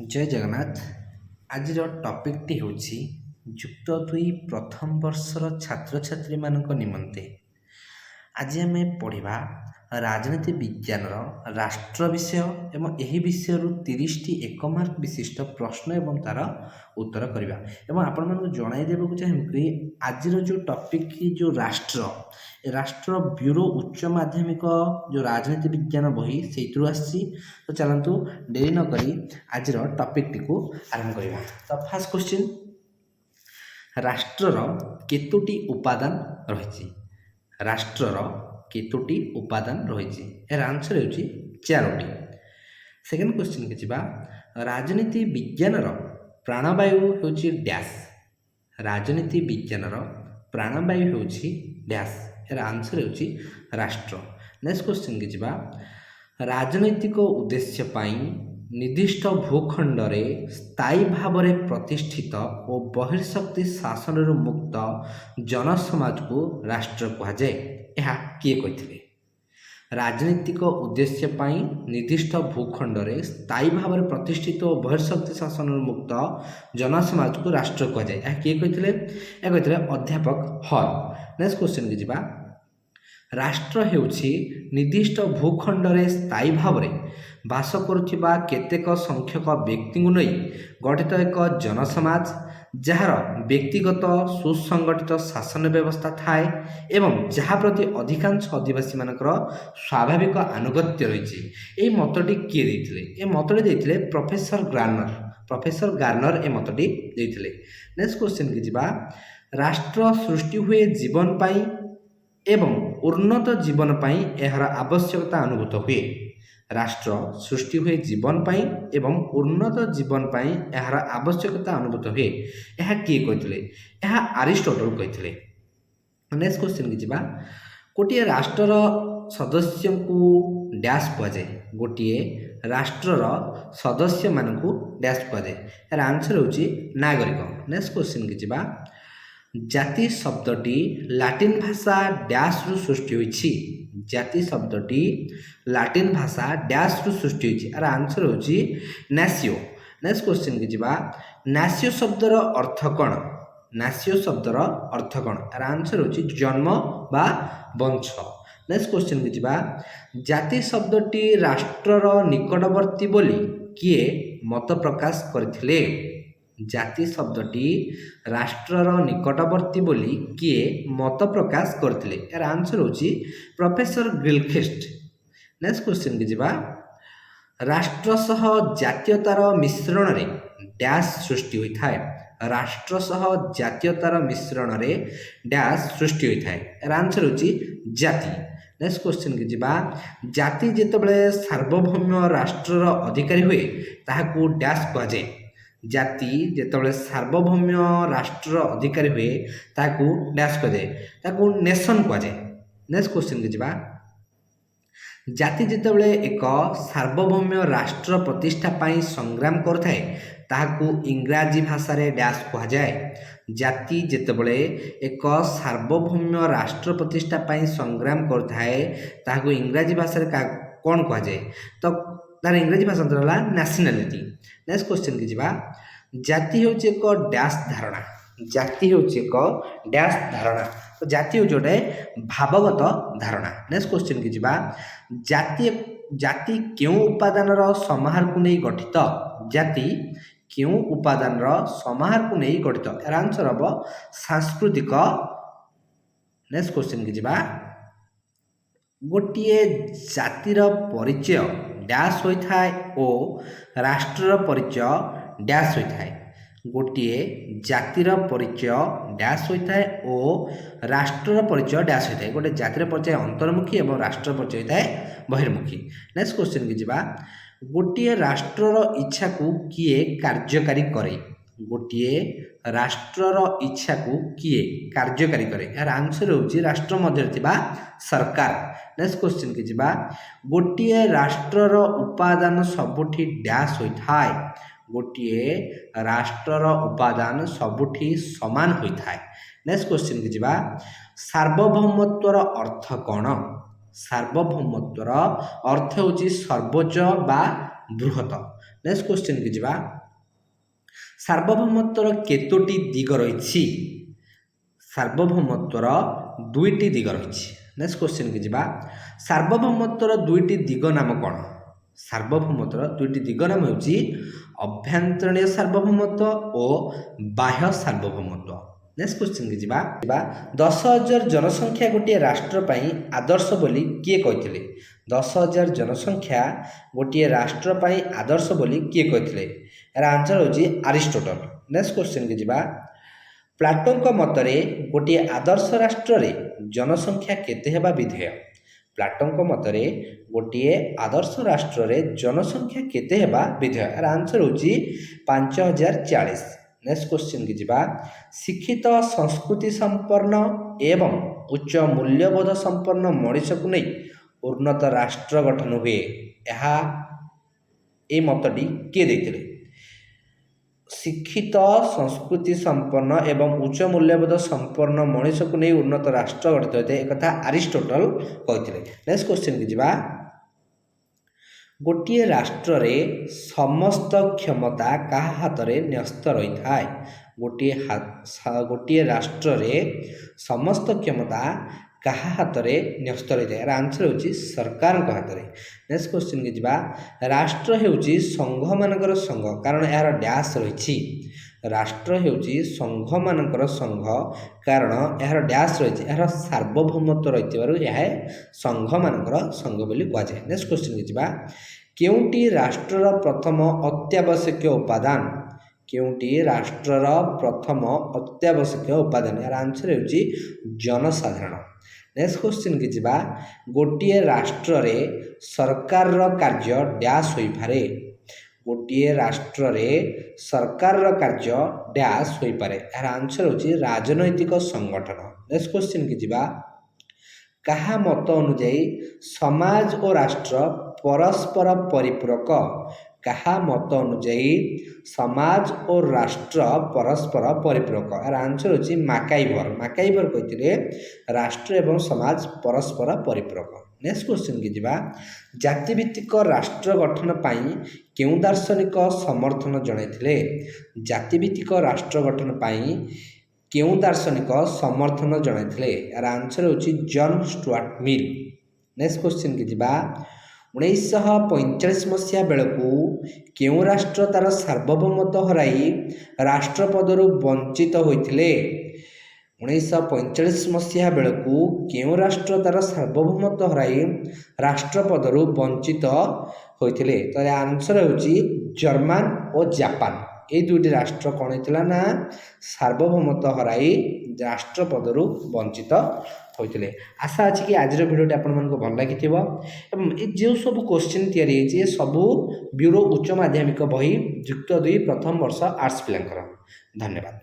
जय जगन्नाथ। आज टॉपिक होची युक्त दुई प्रथम वर्षर छात्र छात्री मानक निमंते आज आम पढ़ा राजनीति विज्ञान राष्ट्र विषय एवं यही विषय 30 टी 1 मार्क विशिष्ट प्रश्न एवं तार उत्तर करवा एवं आपण मानक जनईदेक चाहिए कि आज जो टॉपिक जो राष्ट्र ब्यूरो उच्च माध्यमिक जो राजनीति विज्ञान बही से आसी। तो चलतु डेरी नक आज टॉपिक टी आरंभ करवा। तो फास्ट क्वेश्चन, राष्ट्रर केतोटी उपादान रही? राष्ट्रर केतोटी उपादान रही? यार आंसर होची 4टी। सेकेंड क्वेश्चन के जिबा, राजनीति विज्ञान प्राणवायु होची डैश? राजनीति विज्ञान प्राणवायु होची डैश? यार आंसर होची राष्ट्र। नेक्स्ट क्वेश्चन के जिबा, राजनैतिक उद्देश्य पाई निर्दिष्ट भूखंड रे स्थायी भाव में प्रतिष्ठित और बहिर्शक्ति शासन मुक्त जनसमाज को राष्ट्र कहा जाए। यह किए कही? राजनीतिक उद्देश्य पाई निर्दिष्ट भूखंड रे स्थायी भाव में प्रतिष्ठित और बहिर्शक्ति शासन मुक्त जनसमाज को राष्ट्र कहा जाए। यह किए कही? अध्यापक हॉल। नेक्स्ट क्वेश्चन की जिबा, राष्ट्र हेउछि निर्दिष्ट भूखंड रे स्थायी भाव में बास करुथिबा केतेक संख्यक व्यक्ति को नहीं गठित एक जनसमाज जार व्यक्तिगत सुसंगठित शासन व्यवस्था थाए एवं जहाँ प्रति अधिकांश आदिवासी मानकर स्वाभाविक आनुगत्य रही। ये मतटी किए देथिले? ए मतटी देथिले प्रोफेसर गार्नर। प्रोफेसर गार्नर ए मतटी देथिले। नेक्स्ट क्वेश्चन की जिबा, राष्ट्र सृष्टि हुए जीवन पाई एवं उन्नत जीवन पाई एहर आवश्यकता अनुभूत हुए। राष्ट्र सृष्टि हुए जीवन पाई एवं उन्नत जीवन पाई एहर आवश्यकता अनुभूत हुए। यह किए कहिथिले? यह अरिस्टोटल कहिथिले। नेक्स्ट क्वेश्चन की जिबा, गोटे राष्ट्रर सदस्य को डैश कह जाए? गोटे राष्ट्रर सदस्य मानकु डैश कह जाए? यार आंसर होची नागरिक। नेक्स्ट क्वेश्चन की जिबा, जाति शब्दटी लाटिन भाषा डैश रु सृष्टि होइछि? जाति शब्दटी लाटिन भाषा डैश रु सृष्टि होइछि? यार आंसर होची नासियो। नेक्स्ट क्वेश्चन की जिबा, नासियो शब्दर अर्थ कौन? नासियो शब्दर अर्थ कौन? यार आंसर होची जन्म बा वंश। नेक्स्ट क्वेश्चन की जिबा, जाति शब्दटी राष्ट्रर निकटवर्ती बोली किए मत प्रकाश करथिले? जाति शब्दटी राष्ट्रर निकटवर्ती बोली किए मत प्रकाश करथिले? यार आंसर होची प्रोफेसर गिलख्रिस्ट। नेक्स्ट क्वेश्चन की जिबा, राष्ट्र सह जातीयतार मिश्रण रे डैश सृष्टि होइथाय? राष्ट्र सह जातीयतार मिश्रण रे डैश सृष्टि होइथाय? यार आंसर होची जाति। नेक्स्ट क्वेश्चन की जिबा, जाति जेतेबेले सार्वभौम राष्ट्रर अधिकारी हुए ताहाकू डैश कहा जाए? जाति जेतेबेले सार्वभौम राष्ट्र अधिकारी हुए ताकू डैश कह जाए? ताकू नेशन कह जाए। नेक्स्ट क्वेश्चन की जिबा, जाति जेतेबेले एक सार्वभौम राष्ट्र प्रतिष्ठा पाई संग्राम करथाए ताहाकू इंग्राजी भाषा रे डैश कह जाए? जाति जेतेबेले एक सार्वभौम राष्ट्र प्रतिष्ठा पाई संग्राम करथाए ताहाकू इंग्राजी भाषा रे कौन कह जाए? तो तार इंग्राजी भाषा रहा नेशनलिटी। नेक्स्ट क्वेश्चन की जिबा, जाति होची एक डैश धारणा? जाति होची एक डैश धारणा? तो जाति होची गोटे भावगत धारणा। नेक्स्ट क्वेश्चन की जिबा, जाति केउ उपादानर समाहार को नहीं गठित? जाति केउ उपादानर समाहार को नहीं गठित? यार आंसर हम सांस्कृतिक। नेक्स्ट क्वेश्चन की जिबा, गोटे जातिर परिचय डैश होइथाय ओ राष्ट्रर परिचय डैश होइथाय? गोटे जातिर परिचय डैश होइथाय ओ राष्ट्रर परिचय डैश होइथाय? गोटे जातिर परिचय अंतर्मुखी एवं राष्ट्र परिचय होइथाय बहिर्मुखी। नेक्स्ट क्वेश्चन की जिबा, गोटे राष्ट्रर इच्छा को किए कार्यकारी करे? गोटे राष्ट्रर इच्छा को किए कार्यकारी करे? यार आंसर होची राष्ट्र मध्य थिबा सरकार। नेक्स्ट क्वेश्चन की जिबा, गोटे राष्ट्रर उपादान सबुठी डैश होइथाय? गोटे राष्ट्रर उपादान सबुठी समान होइथाय? नेक्स्ट क्वेश्चन की जिबा, सार्वभौमत्वर अर्थ कौन? सार्वभौमत्वर अर्थ होची सर्वोच्च बा बृहत। नेक्स्ट क्वेश्चन की जिबा सार्वभौमत्वर केतोटी दिग रही सार्वभौमत्वर दुईटी दिग रही नेक्स्ट क्वेश्चन की जिबा सार्वभौमत्वर दुईटी दिग नाम कौन सार्वभौमत्वर दुईटी दिग नाम होची अभ्यंतरणीय सार्वभौमत्व और बाह्य सार्वभौमत्व नेक्स्ट क्वेश्चन की जिबा 10,000 जनसंख्या गोटे राष्ट्र पई आदर्श बोली किए कहथिले 10,000 जनसंख्या गोटे राष्ट्र पई आदर्श बोली किए कहथिले यार आंसर होची अरिस्टोटल नेक्स्ट क्वेश्चन की जिबा प्लाटोन को मतरे गोटे आदर्श राष्ट्र रे जनसंख्या केते हेबा विधेय प्लाटोन को मतरे गोटे आदर्श राष्ट्र रे जनसंख्या केते हेबा विधेय यार आंसर होची 5040 नेक्स्ट क्वेश्चन की जिबा शिक्षित संस्कृति संपन्न एवं उच्च मूल्यबोध संपन्न मनुष्य को नहीं उन्नत राष्ट्र गठन हुए यह ए मतटी किए देथिले शिक्षित संस्कृति संपन्न एवं उच्च मूल्यबोध संपन्न मनुष्य को नहीं उन्नत राष्ट्र गठित होते एक कथा अरिस्टोटल कहथिले नेक्स्ट क्वेश्चन की जिबा गोटे राष्ट्र रे समस्त क्षमता कहा हाथ रे न्यस्त रही थाए गोटे राष्ट्र रे समस्त क्षमता कहा हाथ रे न्यस्त रही थाए आंसर होची सरकार को हाथ रे नेक्स्ट क्वेश्चन की जिबा राष्ट्र हेउची संघ मानकर संघ कारण यार डैश रही राष्ट्र हेउची संघ मानकर संघ कारण यार डैश रही यार सार्वभौमत्व रही यह संघ मानकर संघ बोली कह जाए नेक्स्ट क्वेश्चन की जिबा केउटी राष्ट्रर प्रथम अत्यावश्यक उपादान केउटी राष्ट्रर प्रथम अत्यावश्यक उपादान यार आंसर होची जनसाधारण नेक्स्ट क्वेश्चन की जिबा गोटे राष्ट्र रे सरकार रो कार्य डैश होई पारे गोटे राष्ट्र रे सरकार रो कार्य डैश होई पारे यार आंसर होची राजनैतिक संगठन नेक्स्ट क्वेश्चन की जिबा कहा मत अनुଯାୟୀ समाज और राष्ट्र परस्पर परिपूरक कहा मत अनुଯାୟୀ समाज और राष्ट्र परस्पर परिपूरक यार आंसर होची माकाइवर कहते राष्ट्र एवं समाज परस्पर परिपूरक नेक्स्ट क्वेश्चन की जिबा जातिभित्तिक राष्ट्र गठन पाई केउ दार्शनिक समर्थन जणाइथिले जातिभित्तिक राष्ट्र गठन पाई केउ दार्शनिक समर्थन जणाइथिले यार आंसर होची John Stuart Mill next question की जिबा 1945 मसीहा बेलू केउ राष्ट्र तार सार्वभौमत्व हराई राष्ट्रपदरु वंचित होइथिले 1945 मसीहा बेलू केउ राष्ट्र तार सार्वभौमत्व हराई राष्ट्रपदरु वंचित होइथिले तो आंसर होची जर्मन और जापान ए दुईटी राष्ट्र कौन होता ना सार्वभौमत्व हराई राष्ट्रपदरु वंचित होते आशा अच्छी कि आज भिडियोटी आपण मानक भल लगी जो सब क्वेश्चन या सबू ब्यूरो उच्च माध्यमिक बही युक्त 2 प्रथम वर्ष आर्ट्स पिलांकर धन्यवाद।